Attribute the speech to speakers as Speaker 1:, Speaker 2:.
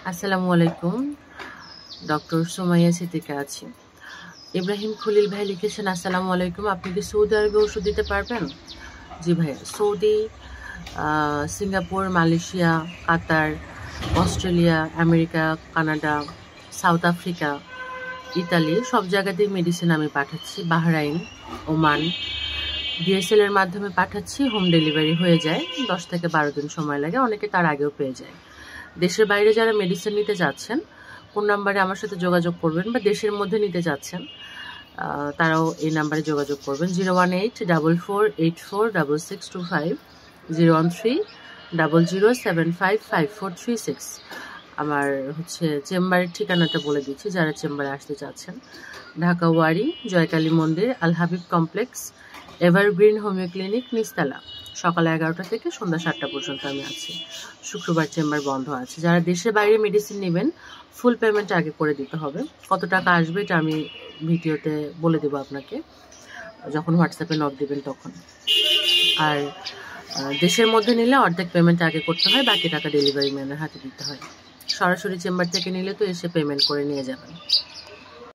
Speaker 1: আসসালামু আলাইকুম। ডক্টর সুমাইয়া সিদ্দিকা আছি। ইব্রাহিম খলিল ভাই লিখেছেন, আসসালামু আলাইকুম, আপনি কি সৌদি আরবে ওষুধ দিতে পারবেন? জি ভাইয়া, Saudi, Singapore, Malaysia, Qatar, Australia, America, Canada, South Africa, Italy সব জায়গাতেই মেডিসিন আমি পাঠাচ্ছি। বাহরাইন, ওমান, ডিএসএল এর মাধ্যমে পাঠাচ্ছি। হোম ডেলিভারি হয়ে যায়, 10 থেকে 12 দিন সময় লাগে, অনেকে তার আগেও পেয়ে যায়। দেশের বাইরে যারা মেডিসিন নিতে যাচ্ছেন, কোন নাম্বারে আমার সাথে যোগাযোগ করবেন, বা দেশের মধ্যে নিতে যাচ্ছেন তারাও এই নাম্বারে যোগাযোগ করবেন। 01844846625, 01300755436। আমার চেম্বারের ঠিকানাটা বলে দিচ্ছি যারা চেম্বারে আসতে চাচ্ছেন। Dhaka Wari, Joykali Mandir, Al Habib complex, evergreen homeo clinic, নিস্তালা। সকাল 11টা থেকে সন্ধ্যা 7টা পর্যন্ত আমি আছি। শুক্রবার চেম্বার বন্ধ আছে। যারা দেশের বাইরে মেডিসিন নেবেন, ফুল পেমেন্ট আগে করে দিতে হবে। কত টাকা আসবে এটা আমি ভিডিওতে বলে দেবো আপনাকে, যখন হোয়াটসঅ্যাপে নক দেবেন তখন। আর দেশের মধ্যে নিলে অর্ধেক পেমেন্ট আগে করতে হয়, বাকি টাকা ডেলিভারি ম্যানের হাতে দিতে হয়। সরাসরি চেম্বার থেকে নিলে তো এসে পেমেন্ট করে নিয়ে যাবেন।